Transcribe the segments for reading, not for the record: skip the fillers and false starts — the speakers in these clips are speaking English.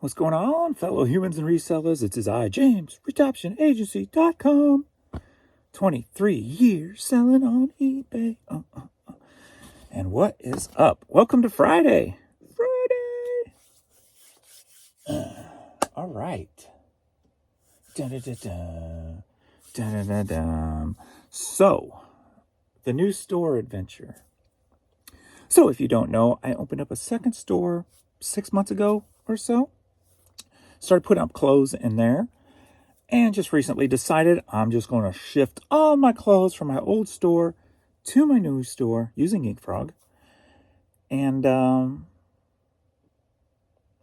What's going on, fellow humans and resellers? It's I, James, RedOptionAgency.com. 23 years selling on eBay. And what is up? Welcome to Friday. All right. Dun-dun-dun-dun. Dun-dun-dun-dun. So, the new store adventure. So, if you don't know, I opened up a second store 6 months ago or so. Started putting up clothes in there. And just recently decided I'm just going to shift all my clothes from my old store to my new store using InkFrog. And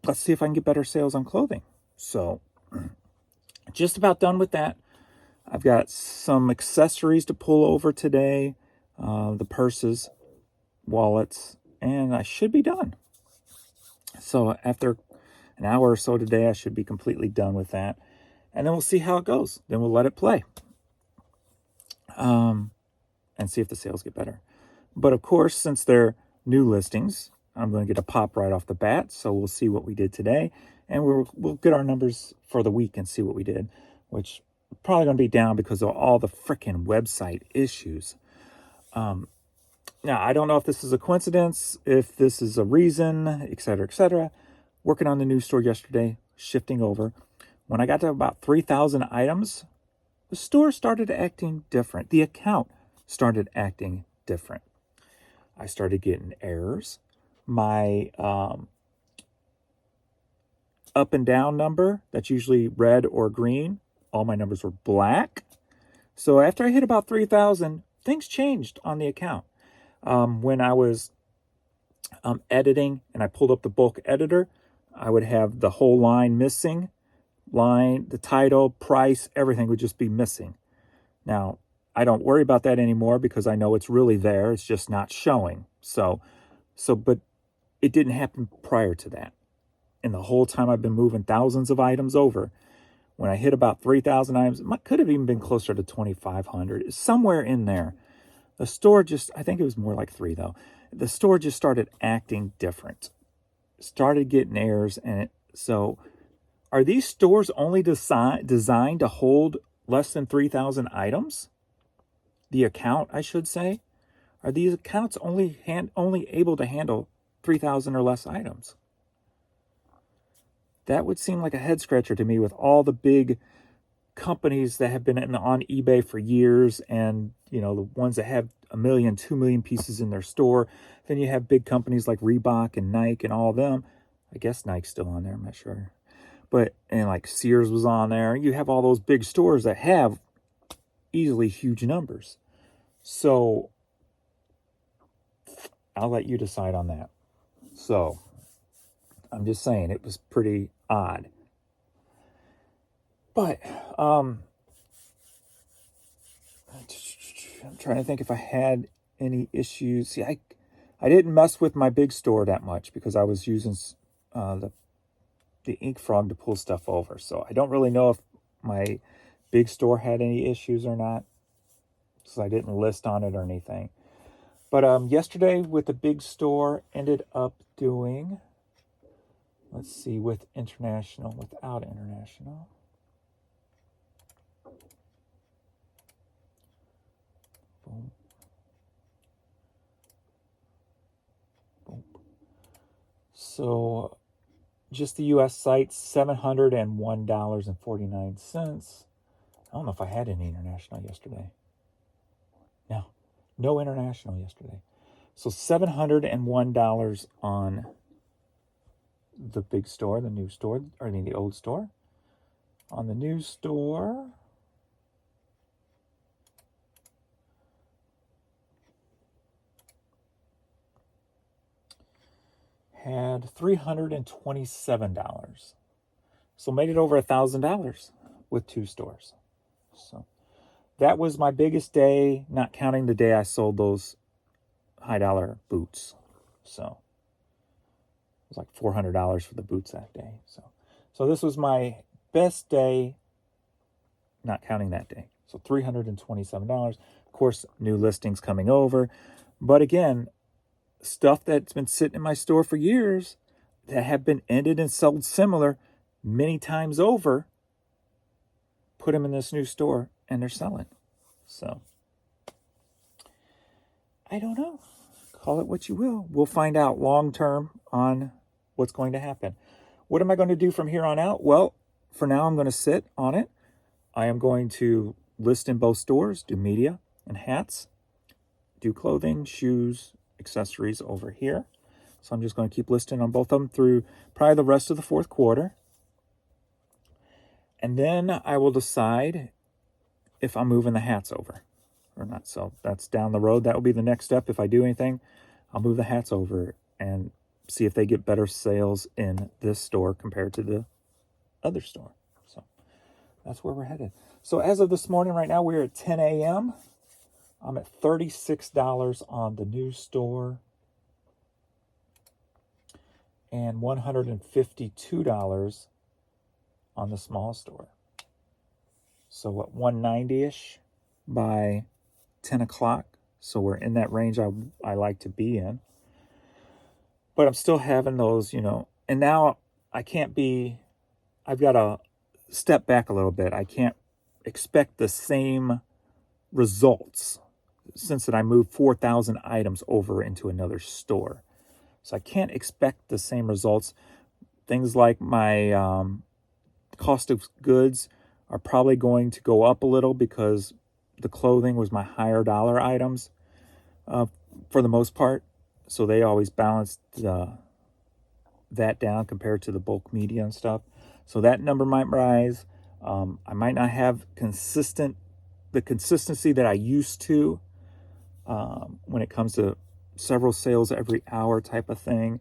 let's see if I can get better sales on clothing. So, just about done with that. I've got some accessories to pull over today. The purses, wallets, and I should be done. So, after an hour or so today, I should be completely done with that. And then we'll see how it goes. Then we'll let it play. And see if the sales get better. But of course, since they're new listings, I'm going to get a pop right off the bat. So we'll see what we did today. And we'll get our numbers for the week and see what we did. Which probably going to be down because of all the freaking website issues. Now, I don't know if this is a coincidence, if this is a reason, etc., etc. Working on the new store yesterday, shifting over. When I got to about 3,000 items, the store started acting different. The account started acting different. I started getting errors. My up and down number, that's usually red or green, all my numbers were black. So after I hit about 3,000, things changed on the account. When I was editing and I pulled up the bulk editor, I would have the whole line missing. The title, price, everything would just be missing. Now, I don't worry about that anymore because I know it's really there. It's just not showing. But it didn't happen prior to that. And the whole time I've been moving thousands of items over, when I hit about 3,000 items, it could have even been closer to 2,500. Somewhere in there, the store I think it was more like 3 though. The store just started acting different. Started getting errors so are these stores only designed to hold less than 3,000 items? The account, I should say. Are these accounts only able to handle 3,000 or less items? That would seem like a head scratcher to me with all the big companies that have been on eBay for years, and the ones that have 1 million, 2 million pieces in their store. Then you have big companies like Reebok and Nike and all of them. I guess Nike's still on there, I'm not sure. And like Sears was on there. You have all those big stores that have easily huge numbers. So I'll let you decide on that. So I'm just saying it was pretty odd. But I'm trying to think if I had any issues. See, I didn't mess with my big store that much because I was using the InkFrog to pull stuff over. So I don't really know if my big store had any issues or not, because I didn't list on it or anything. But yesterday with the big store ended up doing, let's see, without international. Boom. Boom. So just the U.S. site, $701.49. I don't know if I had any international yesterday. No international yesterday. So $701 on the big store, the new store, the old store. On the new store, had $327. So made it over $1,000 with 2 stores. So that was my biggest day, not counting the day I sold those high dollar boots. So it was like $400 for the boots that day. So this was my best day, not counting that day. So $327. Of course, new listings coming over. But again, stuff that's been sitting in my store for years that have been ended and sold similar many times over, put them in this new store, and they're selling. So, I don't know. Call it what you will. We'll find out long term on what's going to happen. What am I going to do from here on out? Well, for now, I'm going to sit on it. I am going to list in both stores, do media and hats, do clothing, shoes, accessories over here. So I'm just going to keep listing on both of them through probably the rest of the fourth quarter. And then I will decide if I'm moving the hats over or not. So that's down the road. That will be the next step. If I do anything, I'll move the hats over and see if they get better sales in this store compared to the other store. So that's where we're headed. So as of this morning, right now, we're at 10 a.m. I'm at $36 on the new store and $152 on the small store. So what, 190-ish by 10 o'clock. So we're in that range I like to be in. But I'm still having those, and now I've got to step back a little bit. I can't expect the same results since that I moved 4,000 items over into another store. So I can't expect the same results. Things like my cost of goods are probably going to go up a little because the clothing was my higher dollar items for the most part. So they always balanced that down compared to the bulk media and stuff. So that number might rise. I might not have the consistency that I used to when it comes to several sales every hour type of thing.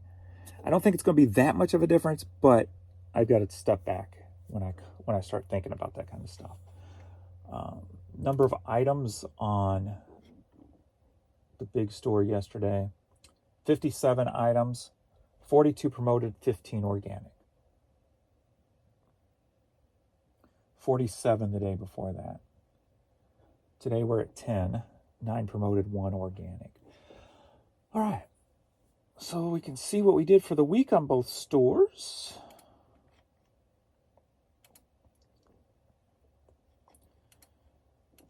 I don't think it's going to be that much of a difference, but I've got to step back when I start thinking about that kind of stuff. Number of items on the big store yesterday, 57 items, 42 promoted, 15 organic. 47 the day before that. Today we're at 10, 9 promoted, 1 organic. All right, so we can see what we did for the week on both stores.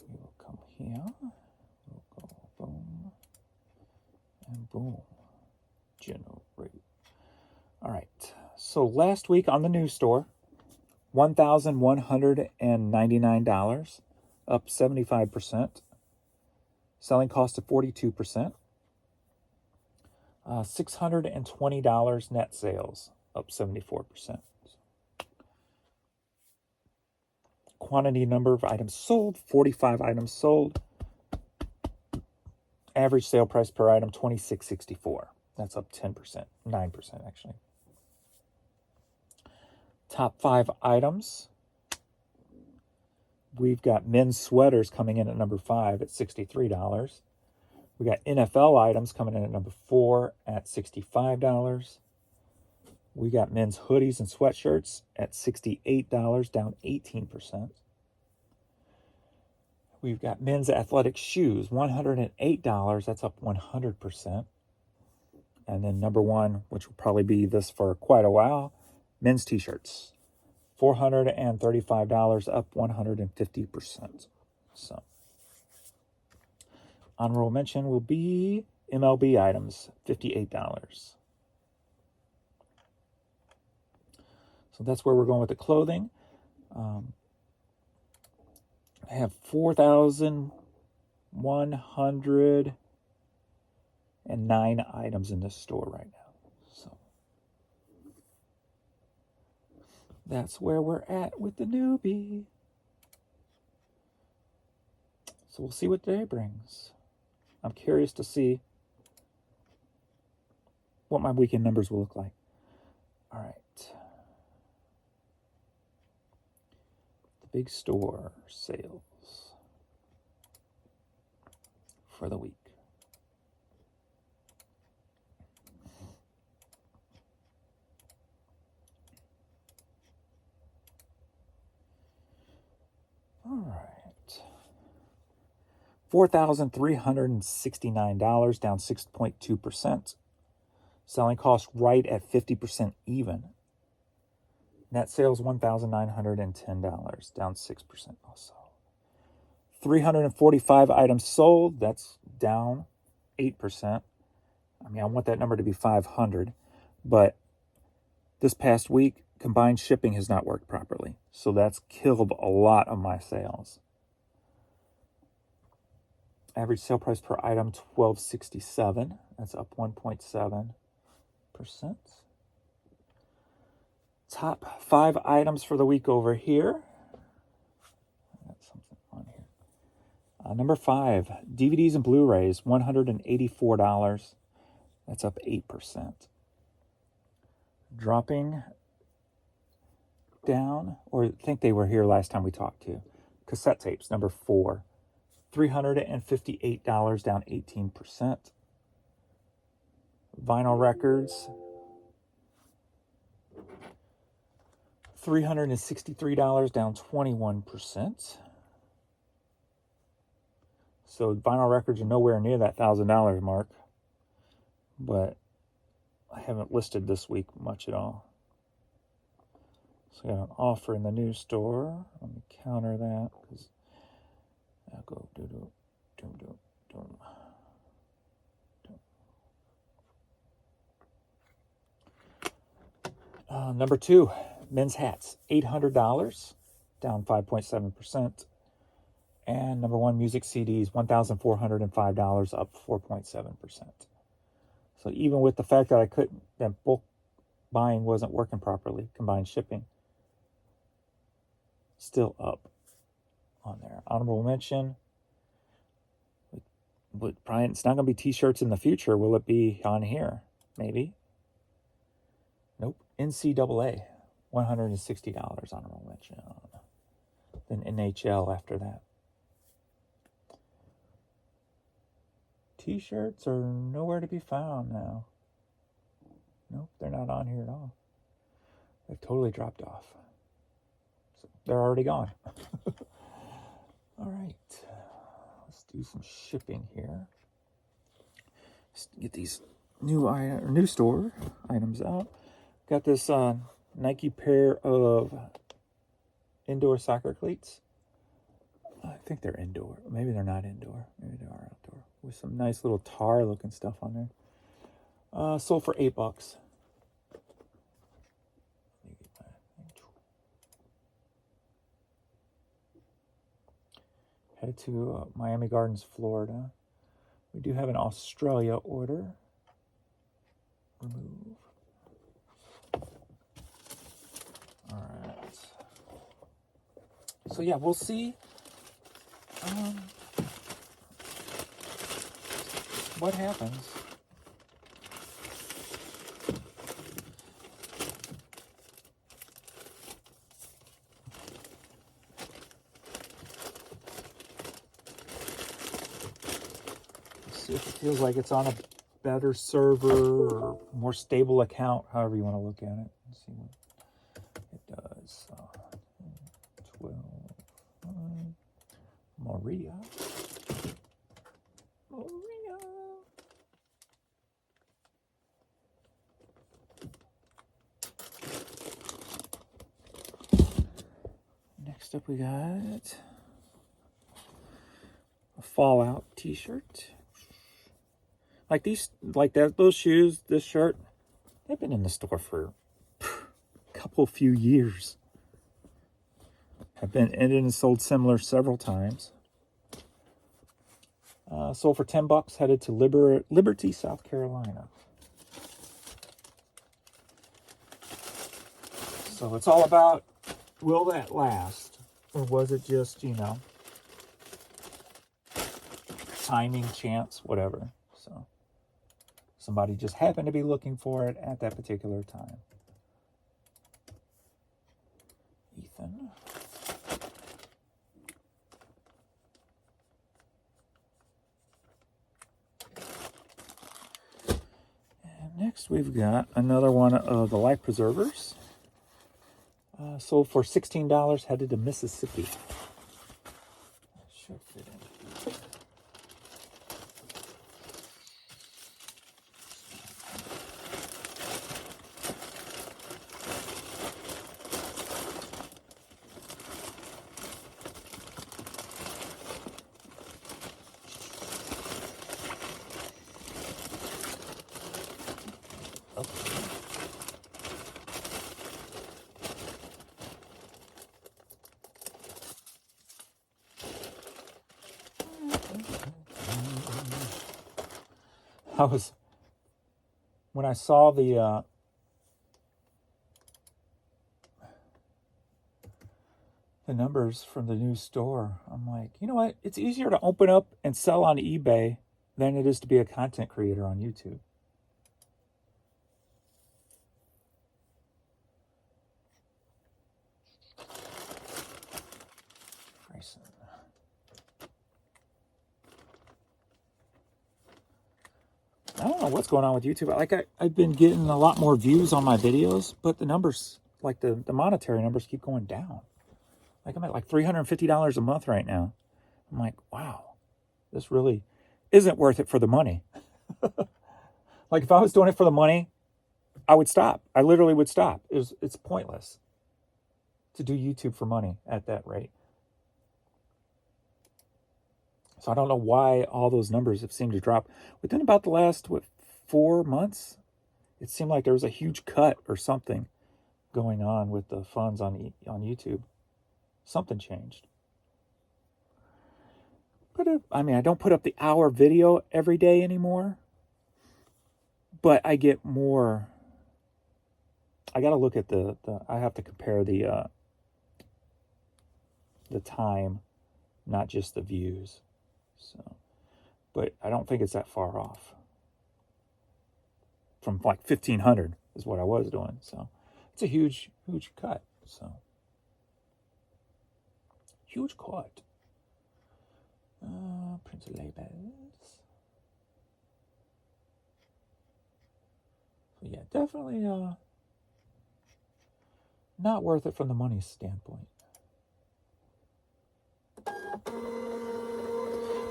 We will come here, we'll go boom, and boom, generate. All right, so last week on the news store, $1,199, up 75%. Selling cost of 42%. $620 net sales, up 74%. Quantity number of items sold, 45 items sold. Average sale price per item, $26.64. That's up 10%, 9% actually. Top 5 items. We've got men's sweaters coming in at number 5 at $63. We got NFL items coming in at number 4 at $65. We got men's hoodies and sweatshirts at $68, down 18%. We've got men's athletic shoes, $108. That's up 100%. And then number 1, which will probably be this for quite a while, men's t-shirts, $435, up 150%. So, honorable mention will be MLB items, $58. So that's where we're going with the clothing. I have 4,109 items in this store right now. So that's where we're at with the newbie. So we'll see what today brings. I'm curious to see what my weekend numbers will look like. All right. The big store sales for the week. All right. $4,369, down 6.2%. Selling cost right at 50% even. Net sales $1,910, down 6% also. 345 items sold, that's down 8%. I mean, I want that number to be 500, but this past week, combined shipping has not worked properly. So that's killed a lot of my sales. Average sale price per item, $12.67. That's up 1.7%. Top 5 items for the week over here. I got something on here. Number 5, DVDs and Blu-rays, $184. That's up 8%. Dropping down, or I think they were here last time we talked to. Cassette tapes, number 4, $358, down 18%. Vinyl records, $363, down 21%. So vinyl records are nowhere near that $1,000 mark, but I haven't listed this week much at all. So I got an offer in the news store. Let me counter that because I'll go do. Number 2, men's hats, $800, down 5.7%. And number 1, music CDs, $1,405, up 4.7%. So even with the fact that bulk buying wasn't working properly, combined shipping, still up on there. Honorable mention, but probably it's not going to be t-shirts in the future. Will it be on here? Maybe. Nope. NCAA, $160 honorable mention. Then NHL after that. T-shirts are nowhere to be found now. Nope, they're not on here at all. They've totally dropped off. So they're already gone. All right. Let's do some shipping here. Let's get these new store items out. Got this Nike pair of indoor soccer cleats. I think they're indoor. Maybe they're not indoor. Maybe they are outdoor. With some nice little tar looking stuff on there. Sold for $8. Headed to Miami Gardens, Florida. We do have an Australia order. Remove. All right. So yeah, we'll see what happens. See if it feels like it's on a better server or more stable account, however you want to look at it. Let's see what it does. 12. Maria. Next up we got a Fallout t-shirt. Those shoes, this shirt, they've been in the store for a few years. Have been ended and sold similar several times. Sold for $10, headed to Liberty, South Carolina. So it's all about, will that last? Or was it just, timing, chance, whatever. So somebody just happened to be looking for it at that particular time. Ethan. And next we've got another one of the life preservers. Sold for $16, headed to Mississippi. Should fit in. when I saw the numbers from the new store, I'm like, you know what? It's easier to open up and sell on eBay than it is to be a content creator on YouTube. Grayson. I don't know what's going on with YouTube. Like I've been getting a lot more views on my videos, but the numbers, like the monetary numbers, keep going down. Like I'm at like $350 a month right now. I'm like, wow, this really isn't worth it for the money. Like if I was doing it for the money, I would stop. I literally would stop. It's pointless to do YouTube for money at that rate. So I don't know why all those numbers have seemed to drop. Within about the last 4 months, it seemed like there was a huge cut or something going on with the funds on YouTube. Something changed. But I mean, I don't put up the hour video every day anymore. But I get more. I got to look at I have to compare the time, not just the views. So, but I don't think it's that far off. From like 1,500 is what I was doing. So it's a huge cut. So huge cut. Prince of labels. So yeah, definitely not worth it from the money standpoint.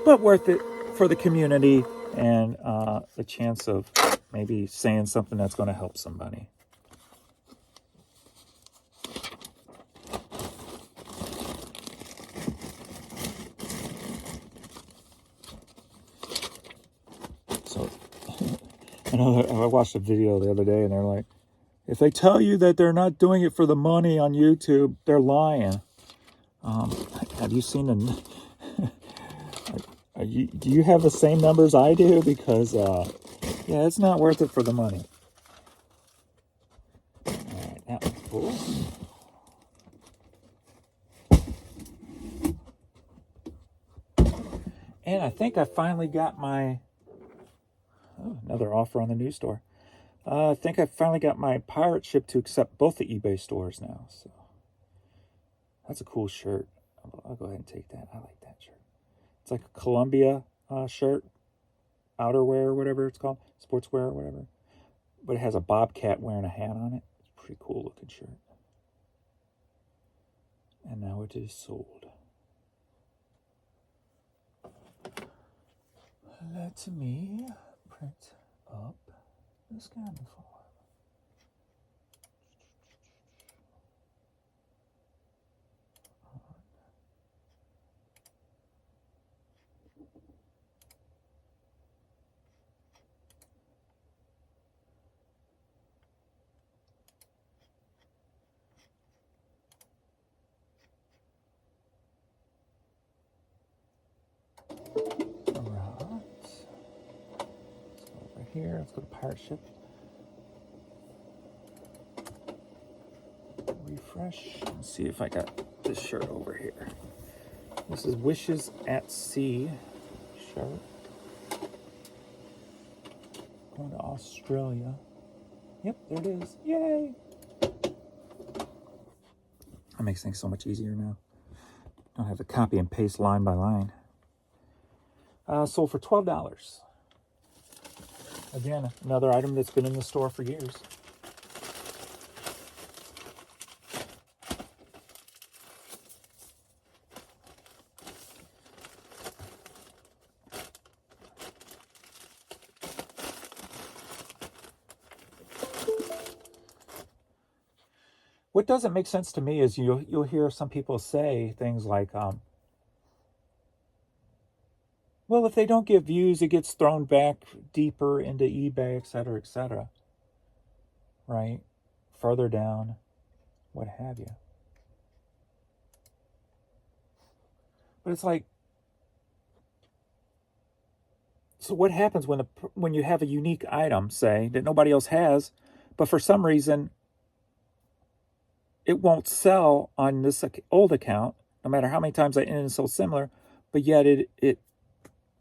But worth it for the community and the chance of maybe saying something that's going to help somebody. So I watched a video the other day and they're like, if they tell you that they're not doing it for the money on YouTube, they're lying. Have you seen the... do you have the same numbers I do? Because, yeah, it's not worth it for the money. All right, that one's cool. And I think I finally got my... Oh, another offer on the new store. I think I finally got my pirate ship to accept both the eBay stores now. So that's a cool shirt. I'll go ahead and take that. I like that shirt. It's like a Columbia shirt, outerwear or whatever it's called, sportswear or whatever. But it has a bobcat wearing a hat on it. It's a pretty cool looking shirt. And now it is sold. Let me print up the scan form. Here, let's go to pirate ship. Refresh and see if I got this shirt over here. This is Wishes at Sea shirt. Going to Australia. Yep, there it is. Yay! That makes things so much easier now. Don't have to copy and paste line by line. Sold for $12. Again, another item that's been in the store for years. What doesn't make sense to me is you'll hear some people say things like, well, if they don't get views, it gets thrown back deeper into eBay, etc., etc. Right? Further down, what have you. But it's like, So what happens when you have a unique item, say, that nobody else has, but for some reason it won't sell on this old account, no matter how many times I end and so similar, but yet it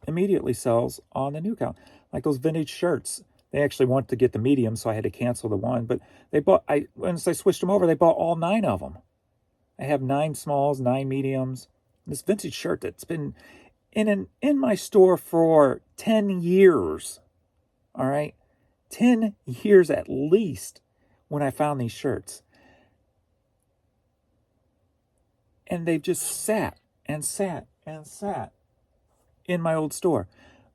immediately sells on the new account. Like those vintage shirts. They actually wanted to get the medium, so I had to cancel the one. But once I switched them over, they bought all 9 of them. I have 9 smalls, 9 mediums. This vintage shirt that's been in my store for 10 years. All right? 10 years at least when I found these shirts. And they've just sat and sat and sat in my old store.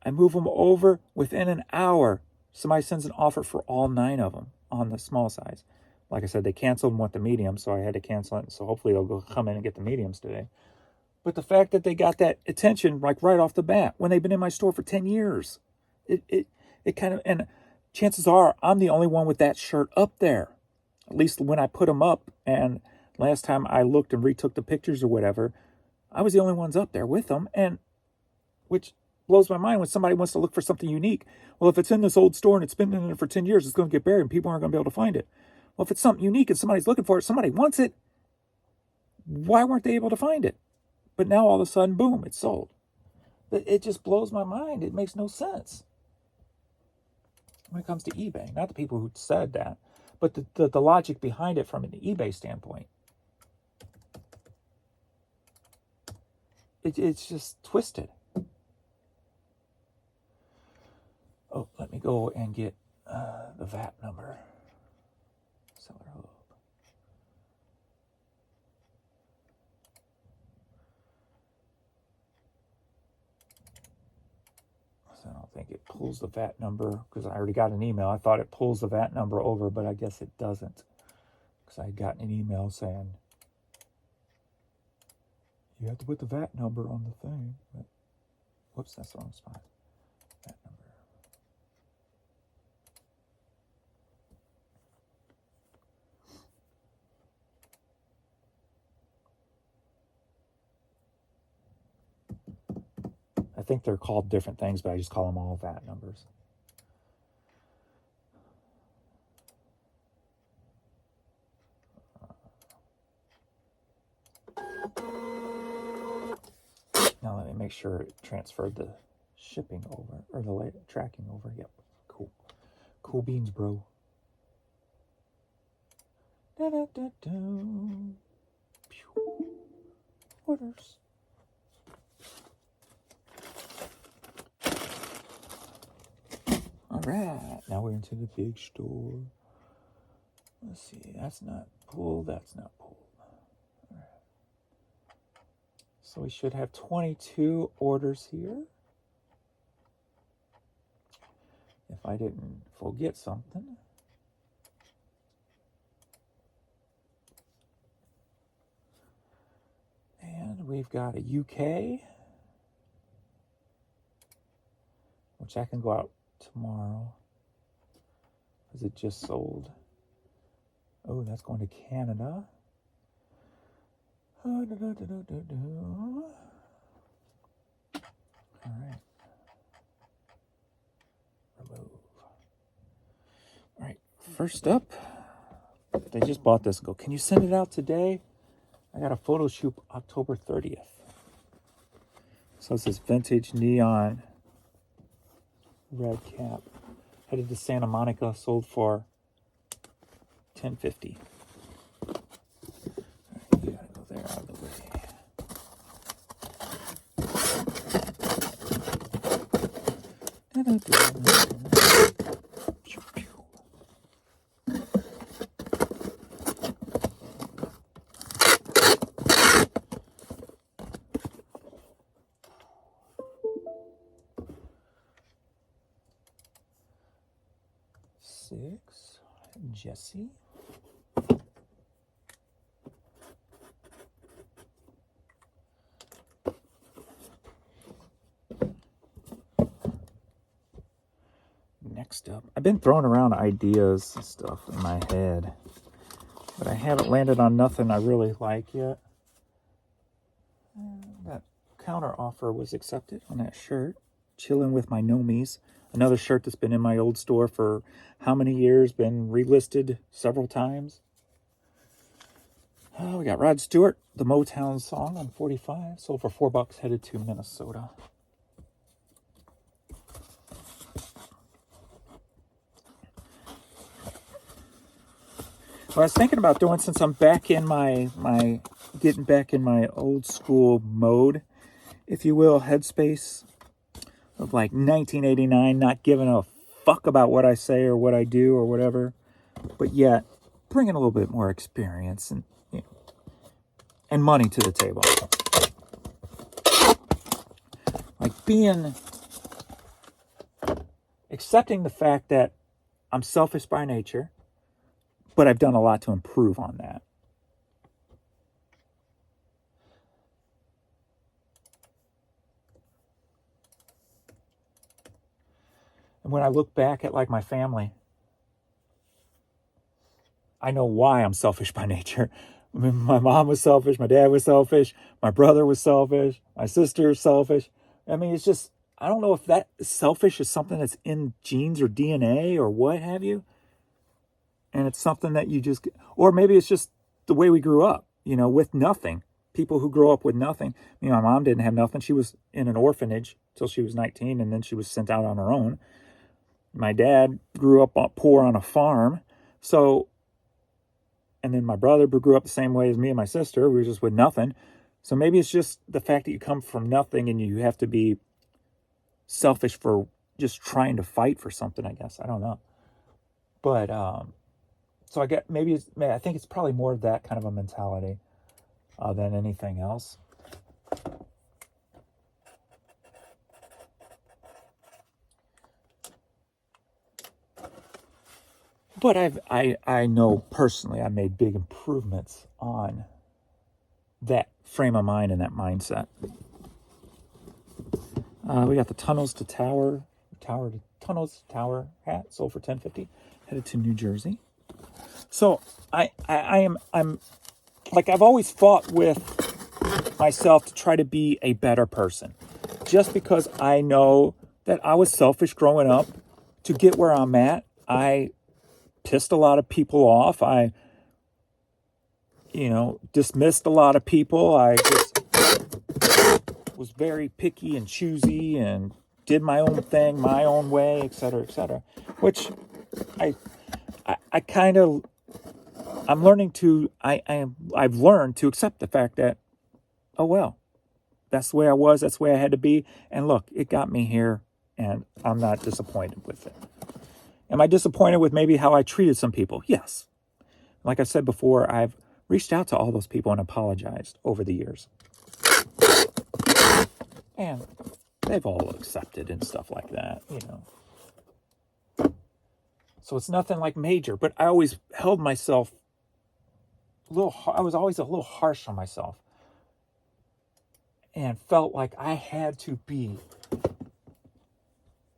I move them over within an hour. Somebody sends an offer for all 9 of them on the small size. Like I said, they canceled and want the medium, so I had to cancel it. So hopefully they'll come in and get the mediums today. But the fact that they got that attention like right off the bat when they've been in my store for 10 years, it kind of, and chances are I'm the only one with that shirt up there. At least when I put them up, and last time I looked and retook the pictures or whatever, I was the only ones up there with them, and which blows my mind when somebody wants to look for something unique. Well, if it's in this old store and it's been in there for 10 years, it's going to get buried and people aren't going to be able to find it. Well, if it's something unique and somebody's looking for it, somebody wants it, why weren't they able to find it? But now all of a sudden, boom, it's sold. It just blows my mind. It makes no sense when it comes to eBay. Not the people who said that, but the logic behind it from an eBay standpoint. It's just twisted. Oh, let me go and get the VAT number. Seller Hub. So I don't think it pulls the VAT number because I already got an email. I thought it pulls the VAT number over, but I guess it doesn't because I had gotten an email saying you have to put the VAT number on the thing. But, whoops, that's the wrong spot. VAT number. I think they're called different things, but I just call them all VAT numbers. Now let me make sure it transferred the shipping over, or the tracking over. Yep, cool. Cool beans, bro. Da-da-da-da. Pew. Orders. All right, now we're into the big store. Let's see, that's not pulled, that's not pulled. All right. So we should have 22 orders here. If I didn't forget something. And we've got a UK, which I can go out tomorrow because it just sold. Oh, that's going to Canada. All right. Remove. All right. First up, they just bought this. Go, can you send it out today? I got a photo shoot October 30th. So it's this vintage neon red cap. Headed to Santa Monica, sold for $10.50. All right, you gotta go there out of the way. Six, Jesse. Next up, I've been throwing around ideas and stuff in my head, but I haven't landed on nothing I really like yet. That counter offer was accepted on that shirt. chilling with my Nomies. Another shirt that's been in my old store for how many years, been relisted several times. We got Rod Stewart, the Motown song on 45, sold for $4, headed to Minnesota. What I was thinking about doing, since I'm back in getting back in my old school mode, if you will, headspace of like 1989, not giving a fuck about what I say or what I do or whatever, but yet bringing a little bit more experience and, you know, and money to the table. Like accepting the fact that I'm selfish by nature, but I've done a lot to improve on that. And when I look back at like my family, I know why I'm selfish by nature. I mean, my mom was selfish, my dad was selfish, my brother was selfish, my sister is selfish. I mean, it's just, I don't know if that selfish is something that's in genes or DNA or what have you. And it's something that you just, or maybe it's just the way we grew up, you know, with nothing. People who grow up with nothing. You know, my mom didn't have nothing. She was in an orphanage till she was 19, and then she was sent out on her own. My dad grew up poor on a farm. So, and then my brother grew up the same way as me and my sister. We were just with nothing. So maybe it's just the fact that you come from nothing and you have to be selfish for just trying to fight for something, I guess. I don't know. But, so I think it's probably more of that kind of a mentality than anything else. But I know personally I made big improvements on that frame of mind and that mindset. We got the Tunnels to Tower hat, sold for $10.50, headed to New Jersey. So I'm like, I've always fought with myself to try to be a better person, just because I know that I was selfish growing up. To get where I'm at, I pissed a lot of people off. I, dismissed a lot of people. I just was very picky and choosy and did my own thing, my own way, etc., which I kind of, I'm learning to, I've learned to accept the fact that, oh, well, that's the way I was, that's the way I had to be. And look, it got me here, and I'm not disappointed with it. Am I disappointed with maybe how I treated some people? Yes. Like I said before, I've reached out to all those people and apologized over the years. And they've all accepted and stuff like that, So it's nothing like major, but I always held myself I was always a little harsh on myself and felt like I had to be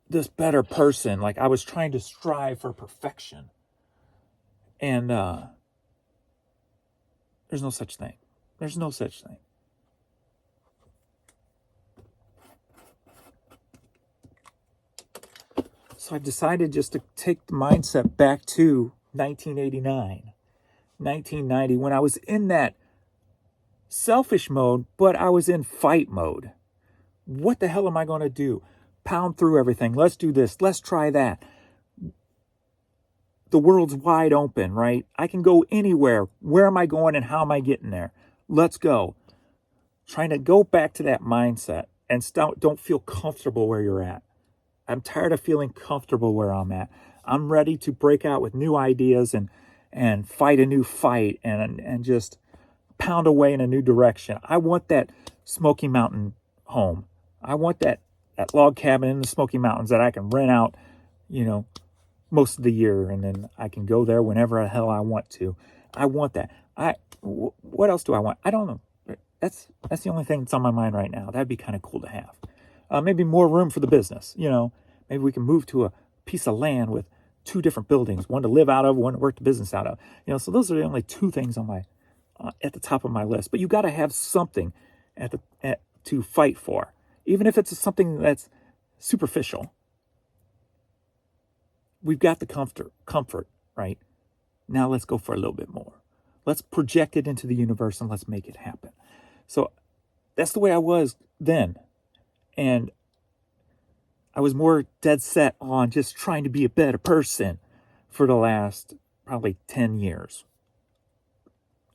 this better person. Like I was trying to strive for perfection. And there's no such thing. There's no such thing. So I've decided just to take the mindset back to 1989, 1990, when I was in that selfish mode, but I was in fight mode. What the hell am I going to do? Pound through everything. Let's do this. Let's try that. The world's wide open, right? I can go anywhere. Where am I going and how am I getting there? Let's go. Trying to go back to that mindset and don't feel comfortable where you're at. I'm tired of feeling comfortable where I'm at. I'm ready to break out with new ideas and fight a new fight and just pound away in a new direction. I want that Smoky Mountain home. I want that log cabin in the Smoky Mountains that I can rent out, most of the year, and then I can go there whenever the hell I want to. I want that. What else do I want? I don't know. That's the only thing that's on my mind right now. That'd be kind of cool to have. Maybe more room for the business. Maybe we can move to a piece of land with 2 different buildings, one to live out of, one to work the business out of. So those are the only 2 things on my at the top of my list. But you got to have something to fight for, even if it's something that's superficial. We've got the comfort, right? Now let's go for a little bit more. Let's project it into the universe and let's make it happen. So that's the way I was then. And I was more dead set on just trying to be a better person for the last probably 10 years.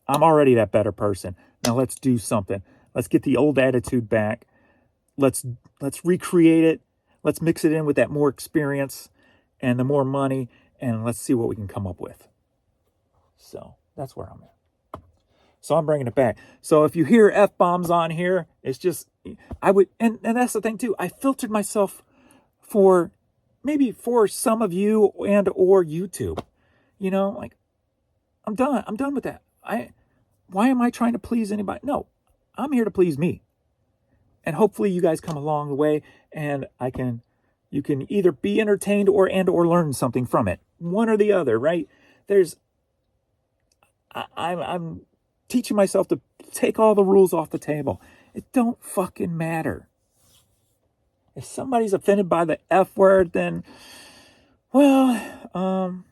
I'm already that better person. Now let's do something. Let's get the old attitude back. Let's recreate it. Let's mix it in with that more experience and the more money, and let's see what we can come up with. So that's where I'm at. So I'm bringing it back. So if you hear F-bombs on here, it's just, and that's the thing too. I filtered myself for some of you and or YouTube. You know, like, I'm done with that. Why am I trying to please anybody? No, I'm here to please me. And hopefully you guys come along the way and you can either be entertained or learn something from it. One or the other, right? I'm teaching myself to take all the rules off the table. It don't fucking matter. If somebody's offended by the F word, then, well,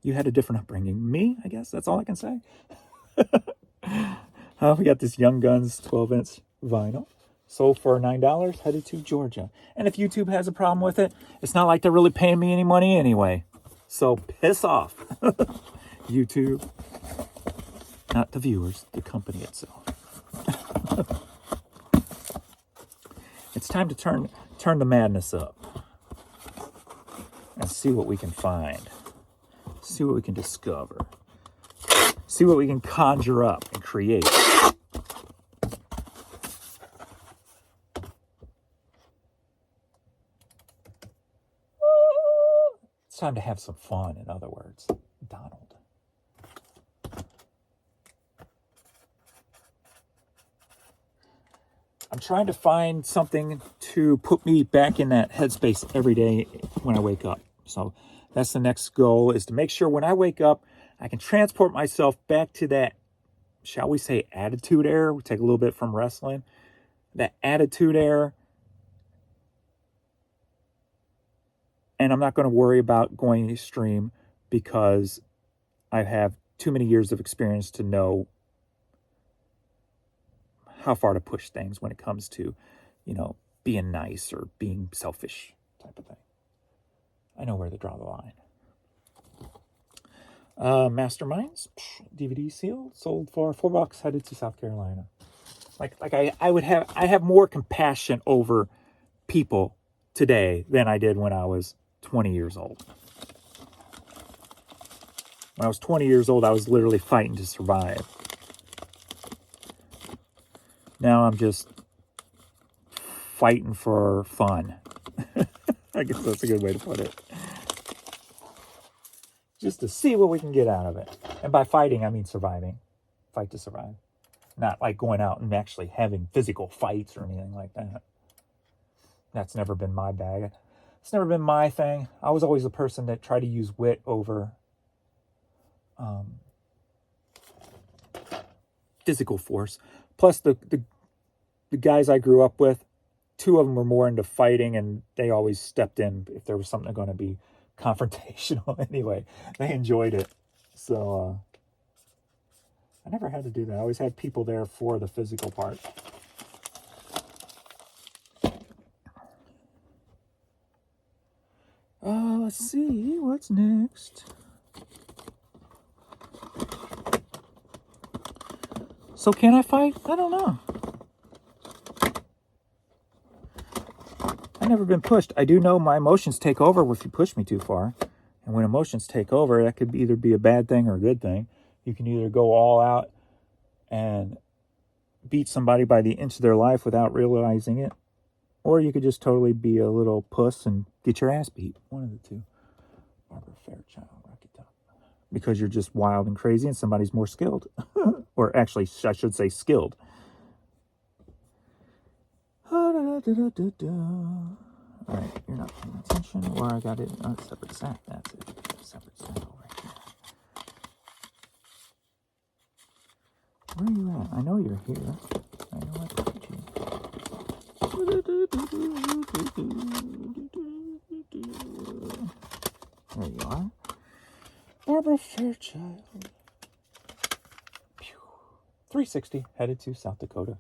you had a different upbringing. Me, I guess that's all I can say. We got this Young Guns 12-inch vinyl. Sold for $9, headed to Georgia. And if YouTube has a problem with it, it's not like they're really paying me any money anyway. So piss off. YouTube. Not the viewers, the company itself. It's time to turn the madness up. And see what we can find. See what we can discover. See what we can conjure up and create. It's time to have some fun, in other words. Donald. I'm trying to find something to put me back in that headspace every day when I wake up. So that's the next goal, is to make sure when I wake up, I can transport myself back to that, shall we say, attitude era. We take a little bit from wrestling. That attitude era. And I'm not going to worry about going extreme because I have too many years of experience to know how far to push things when it comes to, being nice or being selfish type of thing. I know where to draw the line. Masterminds, DVD seal, sold for $4, headed to South Carolina. I have more compassion over people today than I did when I was 20 years old. When I was 20 years old, I was literally fighting to survive. Now I'm just fighting for fun. I guess that's a good way to put it. Just to see what we can get out of it. And by fighting, I mean surviving. Fight to survive. Not like going out and actually having physical fights or anything like that. That's never been my bag. It's never been my thing. I was always the person that tried to use wit over physical force. Plus, the guys I grew up with, 2 of them were more into fighting, and they always stepped in if there was something going to be confrontational anyway. They enjoyed it. So I never had to do that. I always had people there for the physical part. Let's see. What's next? So can I fight? I don't know. I've never been pushed. I do know my emotions take over if you push me too far. And when emotions take over, that could either be a bad thing or a good thing. You can either go all out and beat somebody by the inch of their life without realizing it, or you could just totally be a little puss and get your ass beat. One of the two. Barbara Fairchild, Rocky Top. Because you're just wild and crazy and somebody's more skilled. Or actually, I should say skilled. Alright, you're not paying attention. Or I got it on a separate set. That's it. Separate set over here. Where are you at? I know you're here. I know I put you. There you are. Barbara Fairchild. 360, headed to South Dakota.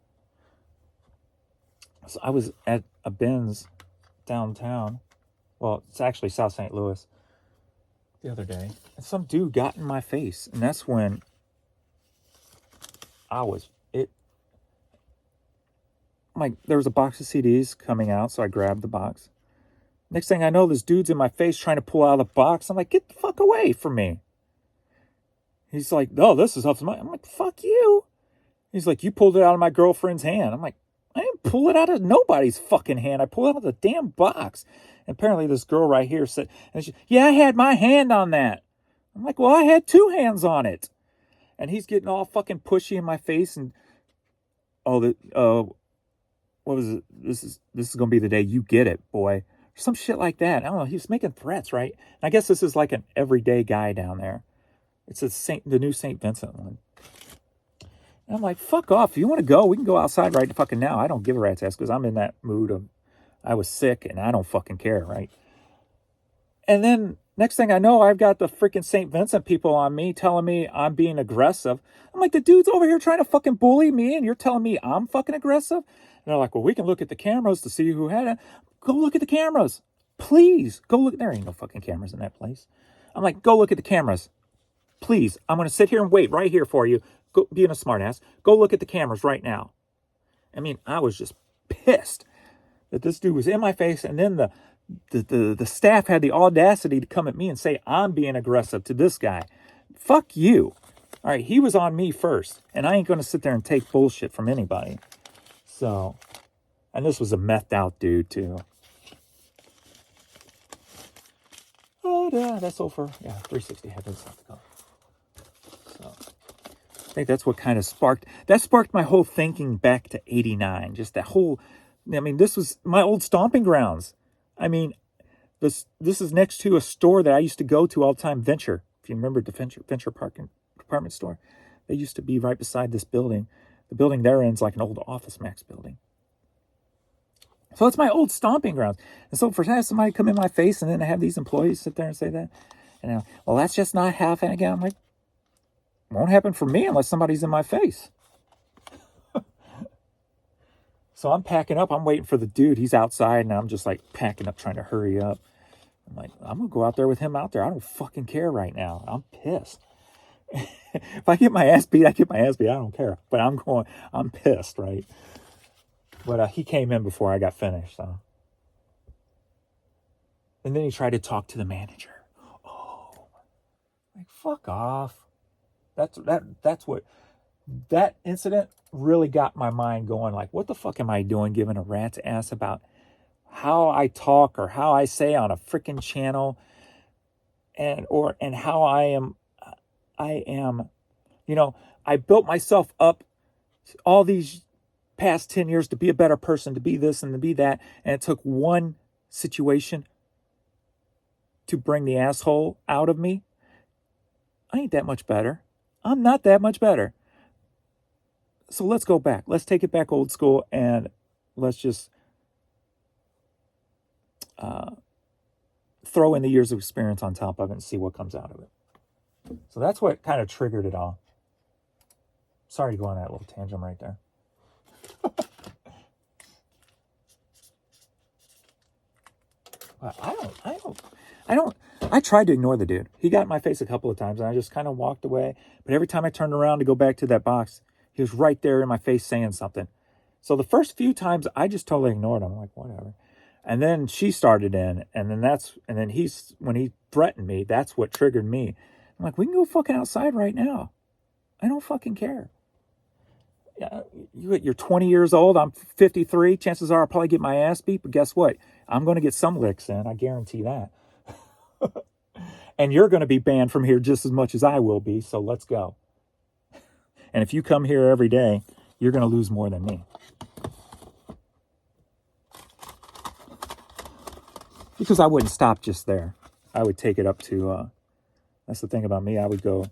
So I was at a Ben's downtown. Well, it's actually South St. Louis the other day. And some dude got in my face. And that's when there was a box of CDs coming out, so I grabbed the box. Next thing I know, this dude's in my face trying to pull out of the box. I'm like, get the fuck away from me. He's like, no, this is up to mine. I'm like, fuck you. He's like, you pulled it out of my girlfriend's hand. I'm like, I didn't pull it out of nobody's fucking hand. I pulled it out of the damn box. And apparently this girl right here said, yeah, I had my hand on that. I'm like, well, I had two hands on it. And he's getting all fucking pushy in my face. And, what was it? This is going to be the day you get it, boy. Some shit like that. I don't know. He was making threats, right? And I guess this is like an everyday guy down there. It's the new St. Vincent one. And I'm like, fuck off. If you want to go, we can go outside right fucking now. I don't give a rat's ass because I'm in that mood of I was sick and I don't fucking care, right? And then next thing I know, I've got the freaking St. Vincent people on me telling me I'm being aggressive. I'm like, the dude's over here trying to fucking bully me and you're telling me I'm fucking aggressive? And they're like, well, we can look at the cameras to see who had it. Go look at the cameras. Please, go look. There ain't no fucking cameras in that place. I'm like, go look at the cameras. Please, I'm going to sit here and wait right here for you. Go, being a smartass, go look at the cameras right now. I mean, I was just pissed that this dude was in my face, and then the staff had the audacity to come at me and say I'm being aggressive to this guy. Fuck you. All right, he was on me first, and I ain't going to sit there and take bullshit from anybody. So, and this was a methed out dude too. Oh, yeah, that's over. Yeah, 360 headlights have to go. So. I think that's what kind of sparked my whole thinking back to 89. Just that whole, I mean, this was my old stomping grounds. I mean, this is next to a store that I used to go to all the time, Venture. If you remember the Venture Park department store, they used to be right beside this building. The building there ends like an old Office Max building. So it's my old stomping grounds. And so for somebody to come in my face and then I have these employees sit there and say that, and well, that's just not happening again. I'm like, won't happen for me unless somebody's in my face. So I'm packing up. I'm waiting for the dude. He's outside, and I'm just like packing up, trying to hurry up. I'm like, I'm going to go out there with him out there. I don't fucking care right now. I'm pissed. If I get my ass beat, I get my ass beat. I don't care. But I'm pissed, right? But he came in before I got finished. So. And then he tried to talk to the manager. Oh, like, fuck off. That's what that incident really got my mind going. Like, what the fuck am I doing giving a rat's ass about how I talk or how I say on a freaking channel and how I am, I built myself up all these past 10 years to be a better person, to be this and to be that. And it took one situation to bring the asshole out of me. I ain't that much better. I'm not that much better. So let's go back. Let's take it back old school and let's just throw in the years of experience on top of it and see what comes out of it. So that's what kind of triggered it all. Sorry to go on that little tangent right there. But I tried to ignore the dude. He got in my face a couple of times and I just kind of walked away. But every time I turned around to go back to that box, he was right there in my face saying something. So the first few times I just totally ignored him. I'm like, whatever. And then she started in, and then when he threatened me, that's what triggered me. I'm like, we can go fucking outside right now. I don't fucking care. Yeah, you're 20 years old. I'm 53. Chances are I'll probably get my ass beat, but guess what? I'm going to get some licks in. I guarantee that. And you're going to be banned from here just as much as I will be, so let's go. And if you come here every day, you're going to lose more than me. Because I wouldn't stop just there. I would take it up to, that's the thing about me, I would go,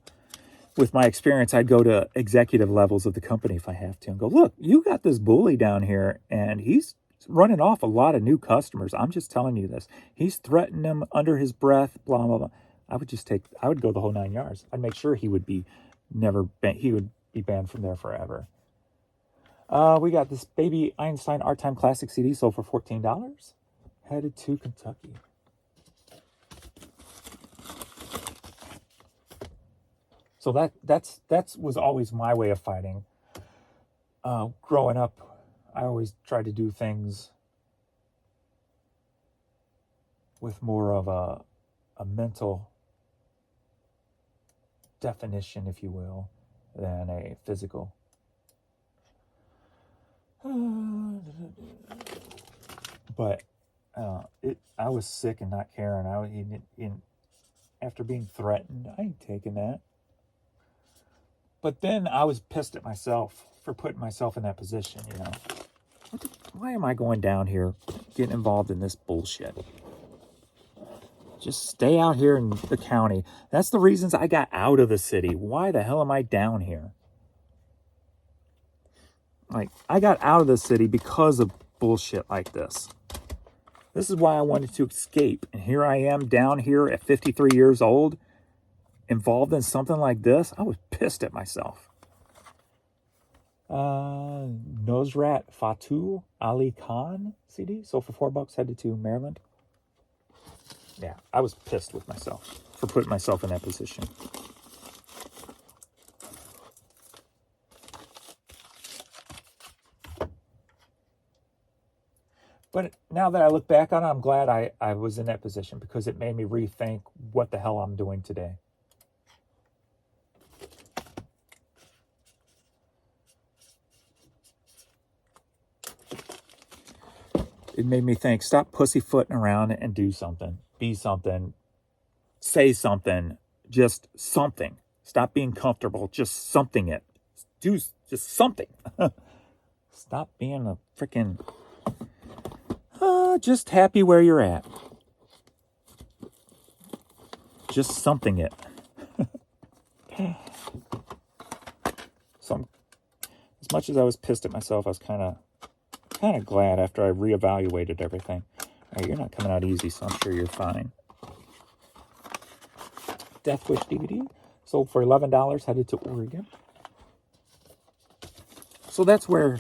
with my experience, I'd go to executive levels of the company if I have to and go, look, you got this bully down here and he's running off a lot of new customers. I'm just telling you this. He's threatening them under his breath, blah, blah, blah. I would go the whole 9 yards. I'd make sure he would be banned from there forever. We got this Baby Einstein Art Time Classic CD sold for $14. Headed to Kentucky. So that was always my way of fighting. Growing up, I always tried to do things with more of a mental definition, if you will, than a physical. But I was sick and not caring. After being threatened, I ain't taking that. But then I was pissed at myself for putting myself in that position, you know. Why am I going down here, getting involved in this bullshit? Just stay out here in the county. That's the reasons I got out of the city. Why the hell am I down here? Like, I got out of the city because of bullshit like this. This is why I wanted to escape. And here I am down here at 53 years old, involved in something like this. I was pissed at myself. Nosrat Fatu Ali Khan CD. So for $4, headed to Maryland. Yeah, I was pissed with myself for putting myself in that position. But now that I look back on it, I'm glad I was in that position, because it made me rethink what the hell I'm doing today. It made me think, stop pussyfooting around and do something. Be something. Say something. Just something. Stop being comfortable. Just something it. Do just something. Stop being a freaking... just happy where you're at. Just something it. So, as much as I was pissed at myself, I was kind of glad after I reevaluated everything. All right, you're not coming out easy, so I'm sure you're fine. Death Wish DVD sold for $11, headed to Oregon. So that's where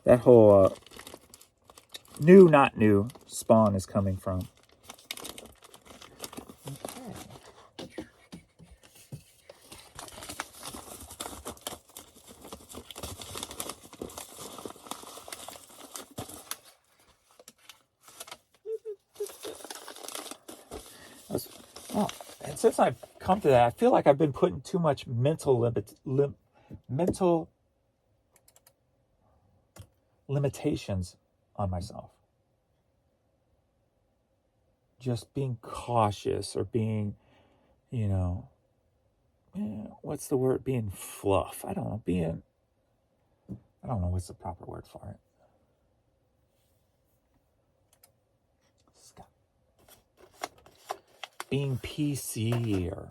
that whole new, not new Spawn is coming from. And since I've come to that, I feel like I've been putting too much mental limitations on myself. Just being cautious, or being, what's the word? Being fluff. I don't know. I don't know what's the proper word for it. Being PC, or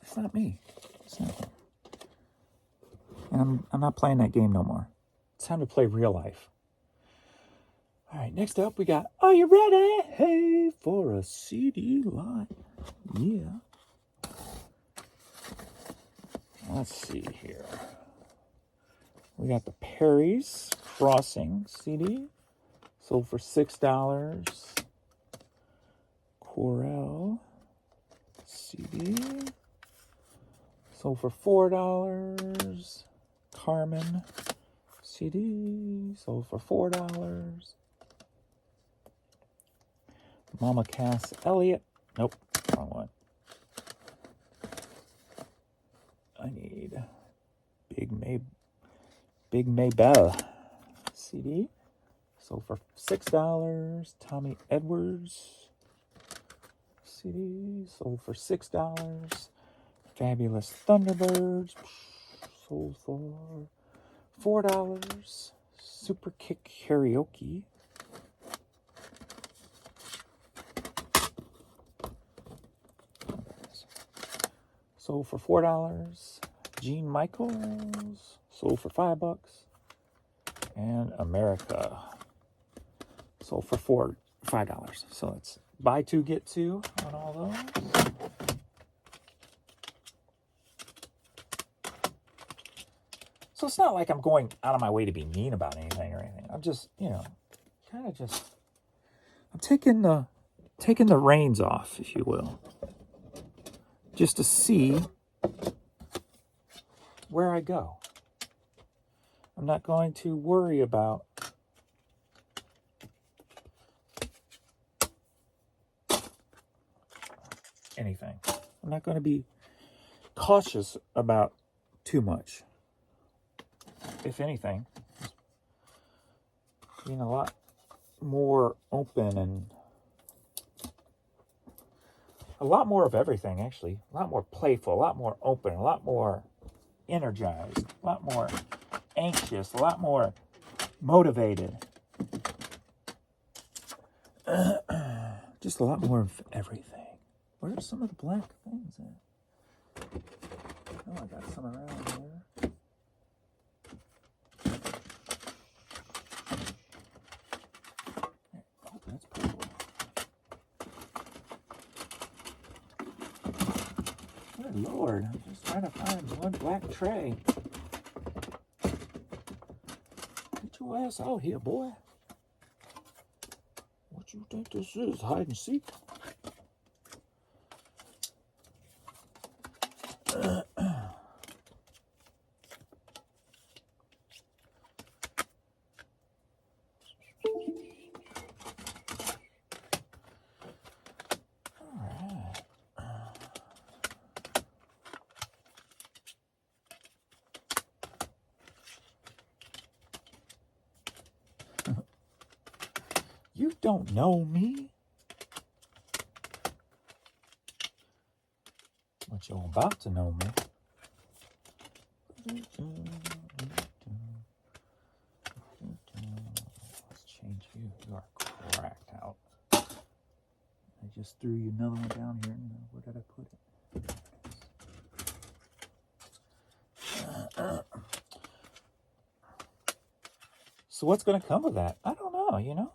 it's not me. It's not me. And I'm not playing that game no more. It's time to play real life. All right, next up we got, are you ready? Hey, for a CD line. Yeah. Let's see here. We got the Perry's Crossing CD, sold for $6. Corel CD, sold for $4. Carmen CD, sold for $4. Mama Cass Elliott. Nope, wrong one. I need Big Maybelle CD, sold for $6. Tommy Edwards CD, sold for $6. Fabulous Thunderbirds, sold for $4. Super Kick Karaoke, sold for $4. Gene Michaels sold for $5. And America sold for $5. So it's buy two, get two on all those. So it's not like I'm going out of my way to be mean about anything or anything. I'm just, kind of just, I'm taking the reins off, if you will, just to see where I go. I'm not going to worry about anything. I'm not going to be cautious about too much. If anything, being a lot more open and a lot more of everything, actually. A lot more playful, a lot more open, a lot more energized, a lot more anxious, a lot more motivated. Just a lot more of everything. Where are some of the black things at? Oh, I got some around here. Oh, that's purple. Good Lord, I'm just trying to find one black tray. Get your ass out here, boy. What you think this is? Hide and seek? You don't know me. But you're about to know me. Let's change you. You are cracked out. I just threw you another one down here. Where did I put it? So what's going to come of that? I don't know,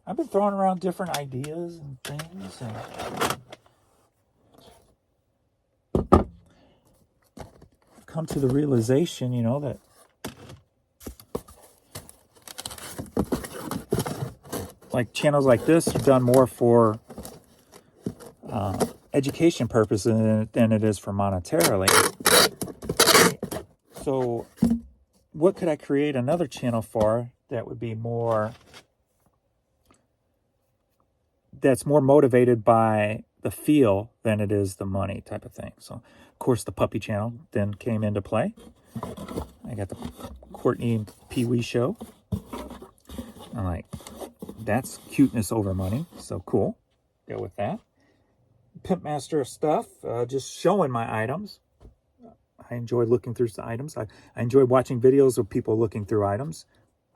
I've been throwing around different ideas and things, and I've come to the realization, that like channels like this are done more for education purposes than it is for monetarily. So what could I create another channel for that would be more... that's more motivated by the feel than it is the money type of thing. So, of course, the puppy channel then came into play. I got the Courtney and Pee Wee show. I'm like, that's cuteness over money. So cool. Go with that. Pimp Master stuff, just showing my items. I enjoy looking through the items. I enjoy watching videos of people looking through items.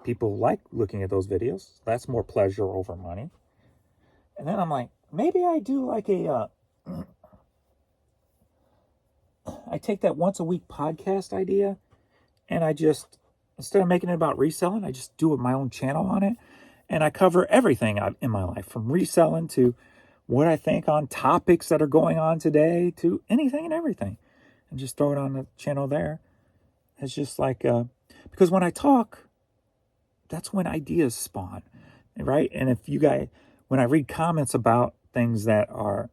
People like looking at those videos. That's more pleasure over money. And then I'm like, maybe I do like I take that once a week podcast idea and I just, instead of making it about reselling, I just do my own channel on it. And I cover everything in my life, from reselling to what I think on topics that are going on today to anything and everything. And just throw it on the channel there. It's just like, because when I talk, that's when ideas spawn, right? And if you guys... when I read comments about things that are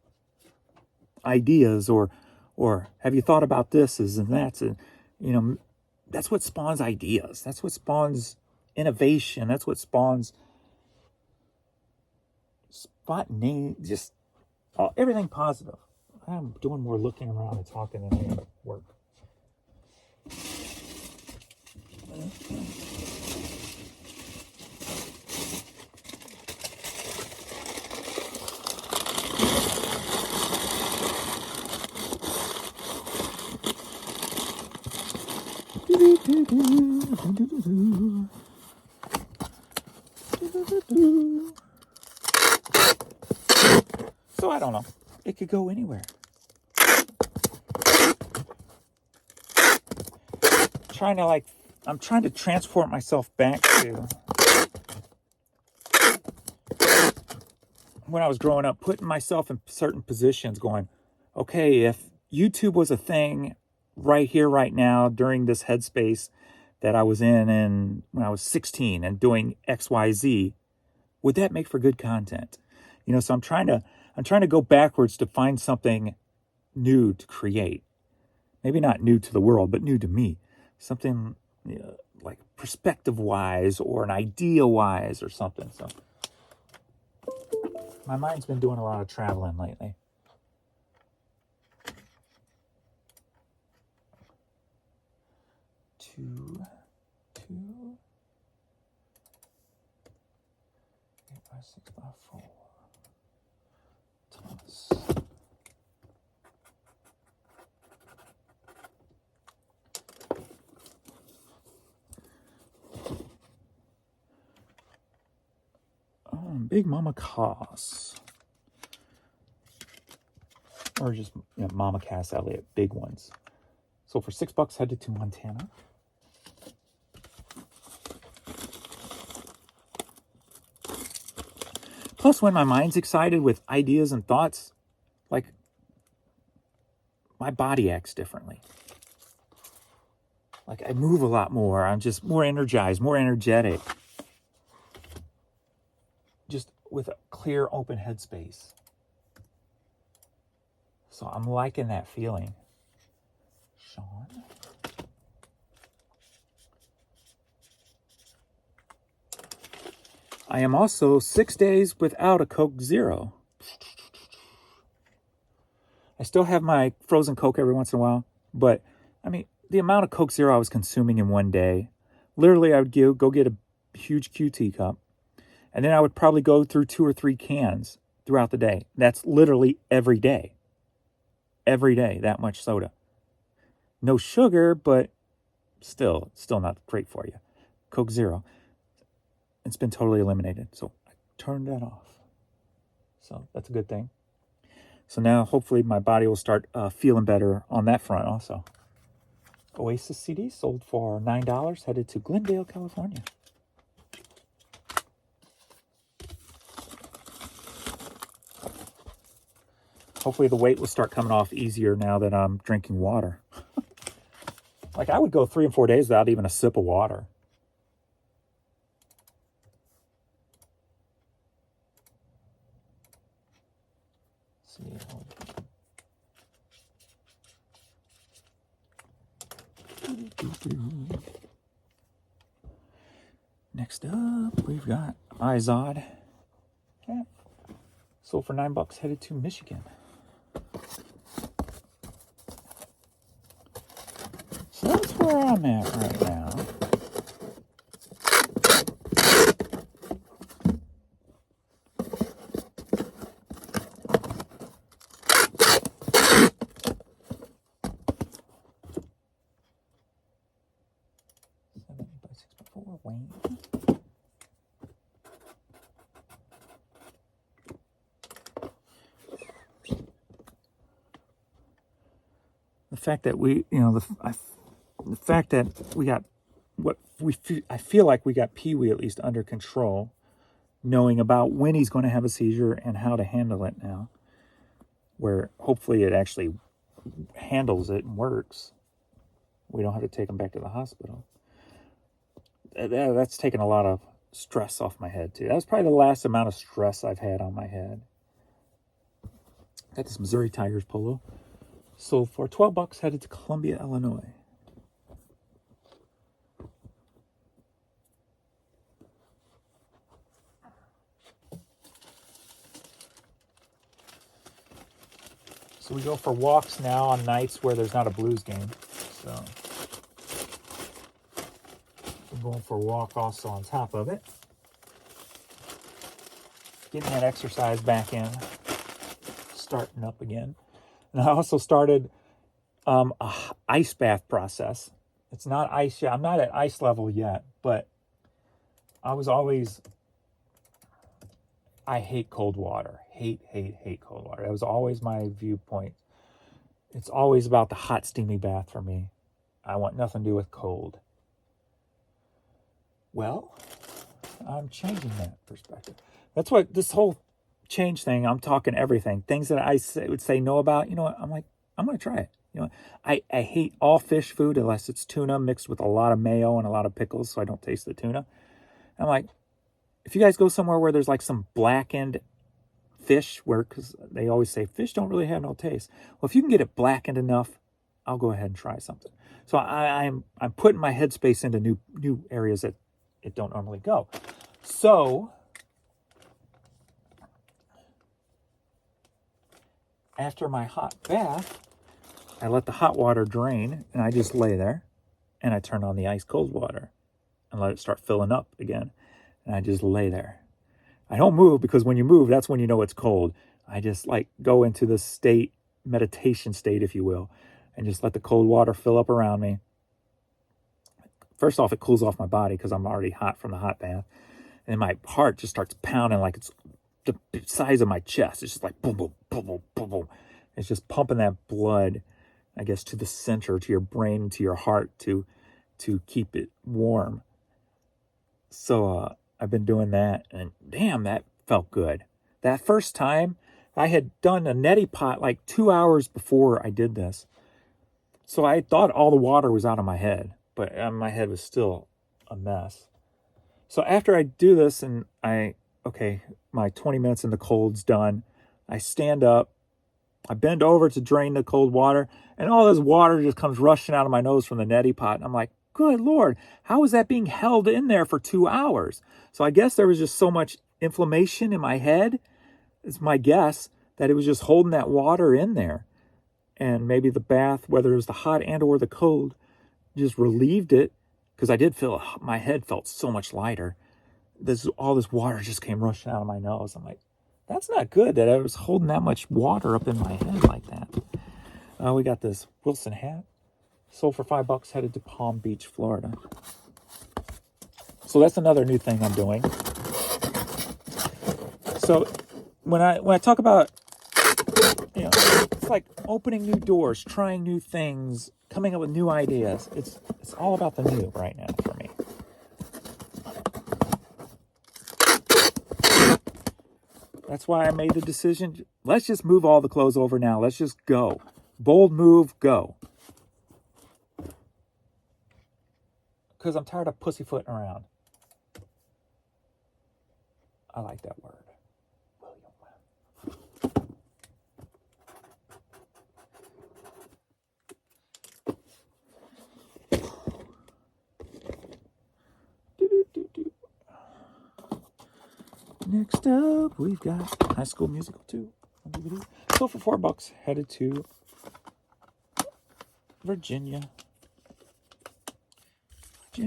ideas or have you thought about this and that's, that's what spawns ideas. That's what spawns innovation. That's what spawns just everything positive. I'm doing more looking around and talking than any work. So I don't know. It could go anywhere. I'm trying to transport myself back to when I was growing up, putting myself in certain positions going, okay, if YouTube was a thing right here, right now, during this headspace that I was in when I was 16 and doing XYZ, would that make for good content? You know, so I'm trying to go backwards to find something new to create. Maybe not new to the world, but new to me. Something like perspective-wise or an idea-wise or something. So my mind's been doing a lot of traveling lately. Two, 8 by 6 by 4. Toss. Big Mama Cass. Or just Mama Cass Elliott, big ones. So for $6, headed to Montana. Plus, when my mind's excited with ideas and thoughts, like, my body acts differently. Like, I move a lot more. I'm just more energized, more energetic. Just with a clear, open headspace. So I'm liking that feeling. Sean. I am also 6 days without a Coke Zero. I still have my frozen Coke every once in a while, but I mean, the amount of Coke Zero I was consuming in one day, literally I would go get a huge QT cup, and then I would probably go through 2 or 3 cans throughout the day. That's literally every day. Every day, that much soda. No sugar, but still not great for you. Coke Zero. It's been totally eliminated. So I turned that off. So that's a good thing. So now hopefully my body will start feeling better on that front also. Oasis CD sold for $9, headed to Glendale, California. Hopefully the weight will start coming off easier now that I'm drinking water. Like I would go 3 and 4 days without even a sip of water. Next up, we've got Izod. Yeah. Sold for $9, headed to Michigan. So that's where I'm at right now. Wayne. The fact that we, the fact that we got I feel like we got Pee Wee at least under control, knowing about when he's going to have a seizure and how to handle it now, where hopefully it actually handles it and works. We don't have to take him back to the hospital. That's taken a lot of stress off my head too. That was probably the last amount of stress I've had on my head. Got this Missouri Tigers polo. Sold for $12, headed to Columbia, Illinois. So we go for walks now on nights where there's not a Blues game. So we're going for a walk also on top of it. Getting that exercise back in. Starting up again. And I also started a ice bath process. It's not ice yet. I'm not at ice level yet, but I hate cold water. Hate cold water. That was always my viewpoint. It's always about the hot, steamy bath for me. I want nothing to do with cold. Well, I'm changing that perspective. That's what this whole change thing, I'm talking everything. Things that I would say no about, you know what, I'm like, I'm going to try it. You know, I hate all fish food unless it's tuna mixed with a lot of mayo and a lot of pickles so I don't taste the tuna. I'm like, if you guys go somewhere where there's like some blackened fish, because they always say fish don't really have no taste. Well, if you can get it blackened enough, I'll go ahead and try something. So I'm putting my headspace into new areas that it don't normally go. So after my hot bath, I let the hot water drain and I just lay there and I turn on the ice cold water and let it start filling up again. And I just lay there. I don't move because when you move, that's when you know it's cold. I just like go into this state, meditation state, if you will, and just let the cold water fill up around me. First off, it cools off my body because I'm already hot from the hot bath. And my heart just starts pounding like it's the size of my chest. It's just like boom, boom, boom, boom, boom, boom. It's just pumping that blood, I guess, to the center, to your brain, to your heart, to keep it warm. So I've been doing that, and damn, that felt good. That first time, I had done a neti pot like 2 hours before I did this. So I thought all the water was out of my head, but my head was still a mess. So after I do this and my 20 minutes in the cold's done, I stand up, I bend over to drain the cold water, and all this water just comes rushing out of my nose from the neti pot. And I'm like, good Lord, how is that being held in there for 2 hours? So I guess there was just so much inflammation in my head, it's my guess, that it was just holding that water in there. And maybe the bath, whether it was the hot and or the cold, just relieved it, because I did feel my head felt so much lighter. All this water just came rushing out of my nose. I'm like, that's not good that I was holding that much water up in my head like that. We got this Wilson hat. Sold for $5, headed to Palm Beach, Florida. So that's another new thing I'm doing. So when I talk about, you know, it's like opening new doors, trying new things, coming up with new ideas. It's all about the new right now for me. That's why I made the decision. Let's just move all the clothes over now. Let's just go. Bold move, go. Because I'm tired of pussyfooting around. I like that word. Next up, we've got High School Musical 2. So for $4, headed to Virginia. I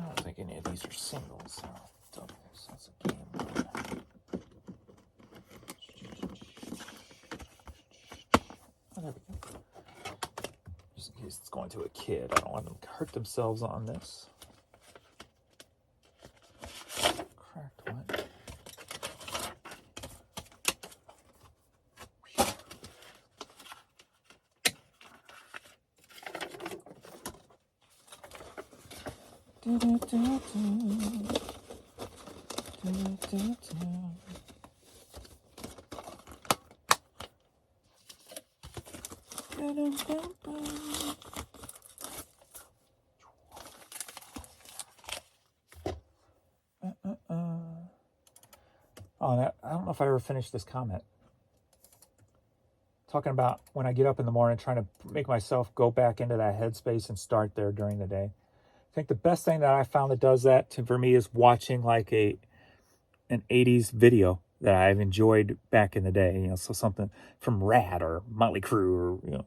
don't think any of these are singles. Doubles. That's a game. Oh, there we go. Just in case it's going to a kid, I don't want them to hurt themselves on this. Cracked one. I don't know if I ever finished this comment. Talking about when I get up in the morning, trying to make myself go back into that headspace and start there during the day. I think the best thing that I found that does that for me is watching like an 80s video that I've enjoyed back in the day. You know, so something from Rad or Motley Crue or, you know,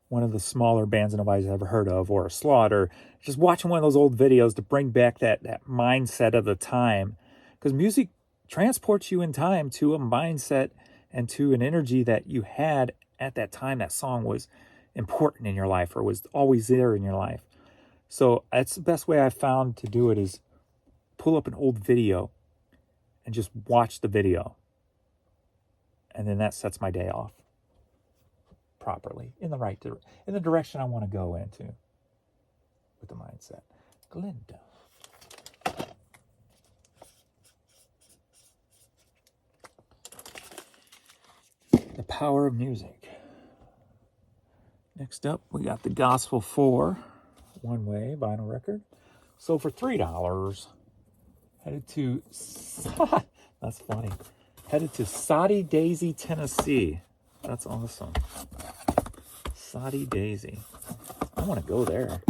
one of the smaller bands that nobody's ever heard of, or a Slaughter. Just watching one of those old videos to bring back that mindset of the time. Because music transports you in time to a mindset and to an energy that you had at that time that song was important in your life or was always there in your life. So that's the best way I've found to do it is pull up an old video and just watch the video And then that sets my day off properly in the direction I want to go into with the mindset. Glinda. The power of music. Next up, we got the Gospel 4 one-way vinyl record. So for $3, headed to that's funny. Headed to Soddy Daisy, Tennessee. That's awesome. Soddy Daisy. I want to go there.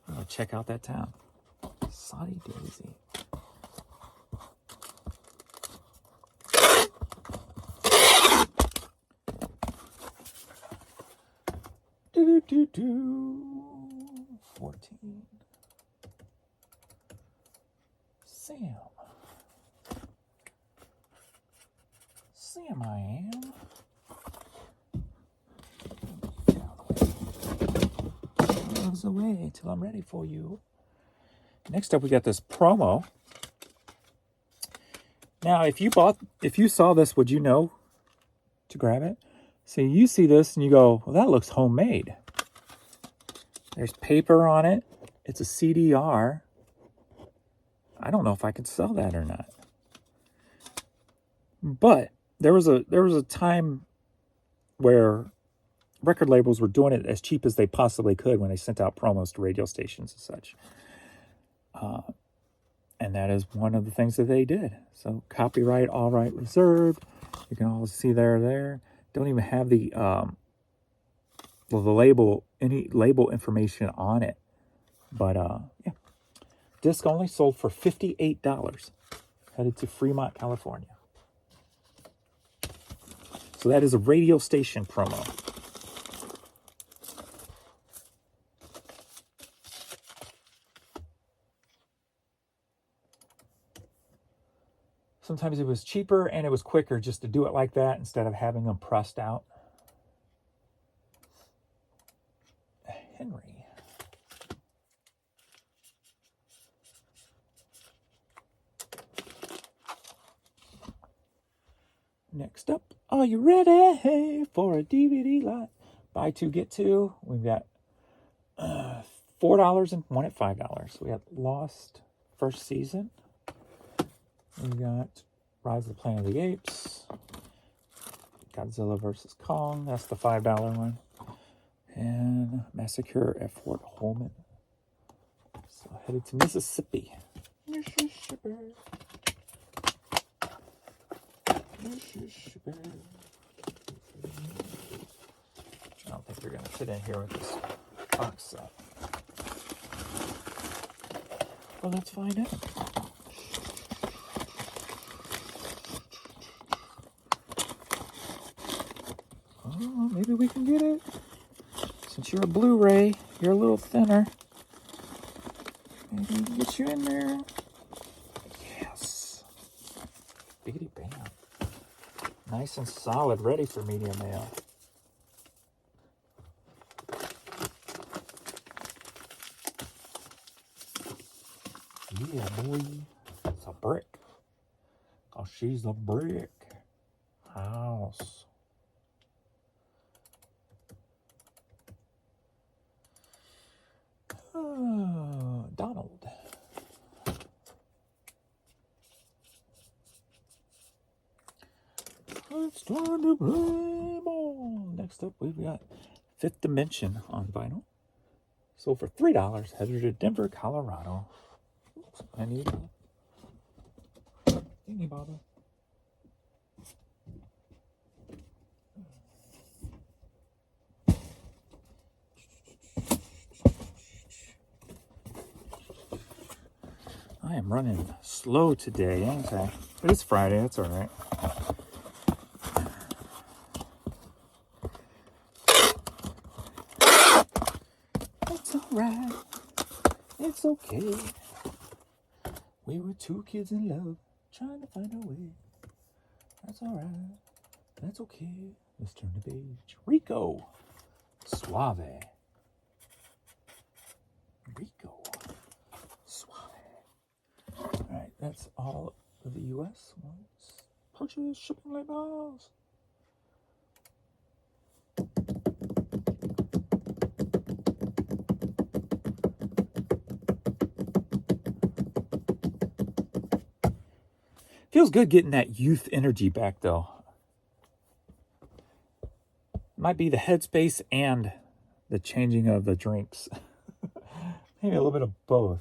I want to check out that town. Soddy Daisy. Do 14. Sam I am. Moves away till I'm ready for you. Next up, we got this promo. Now, if you saw this, would you know to grab it? So you see this and you go, well, that looks homemade. There's paper on it. It's a CDR. I don't know if I could sell that or not. But there was a time where record labels were doing it as cheap as they possibly could when they sent out promos to radio stations and such. And that is one of the things that they did. So copyright, all right reserved. You can all see there. Don't even have the label, any label information on it. But yeah. Disc only, sold for $58. Headed to Fremont, California. So that is a radio station promo. Sometimes it was cheaper and it was quicker just to do it like that instead of having them pressed out. Henry. Next up, are you ready for a DVD lot? Buy two, get two. We've got $4 and one at $5. We got Lost first season. We got Rise of the Planet of the Apes. Godzilla vs. Kong. That's the $5 one. And Massacre at Fort Holman. So headed to Mississippi. Mississippi. I don't think they're going to fit in here with this box set. Well, let's find out. Oh, maybe we can get it. Since you're a Blu-ray, you're a little thinner. Maybe we can get you in there. Yes. Biggity bam. Nice and solid, ready for media mail. Yeah, boy. It's a brick. Oh, she's a brick house. Oh, Donald. It's time to play ball. Next up, we've got Fifth Dimension on vinyl. Sold for $3. Headed to Denver, Colorado. Oops, I need a thingy bobber. I am running slow today, ain't I? But it's Friday, that's all right. It's all right. It's okay. We were two kids in love, trying to find our way. That's all right. That's okay. Let's turn the page. Rico. Suave. Rico. Suave. All right, that's all of the U.S. ones. Purchase shipping labels. Feels good getting that youth energy back, though. Might be the headspace and the changing of the drinks. Maybe a little bit of both.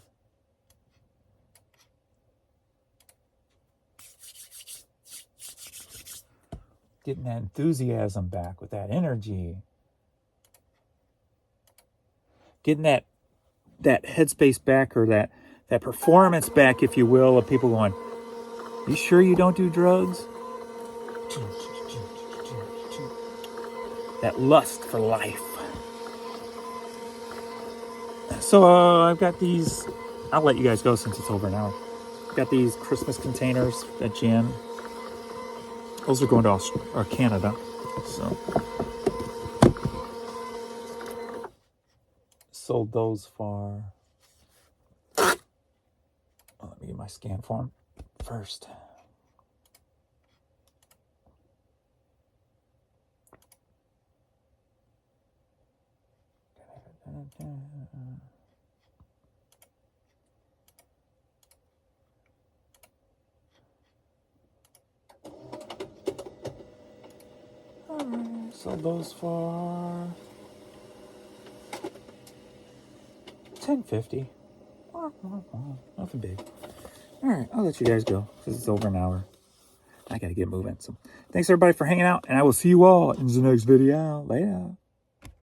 Getting that enthusiasm back with that energy. Getting that headspace back, or that performance back, if you will, of people going, you sure you don't do drugs? That lust for life. So I've got these. I'll let you guys go since it's over now. I've got these Christmas containers, that gin. Those are going to Canada. So sold those for. Let me get my scan form first. Alright, sold those for $10.50. Nothing big. Alright, I'll let you guys go because it's over an hour. I gotta get moving. So thanks everybody for hanging out, and I will see you all in the next video. Later.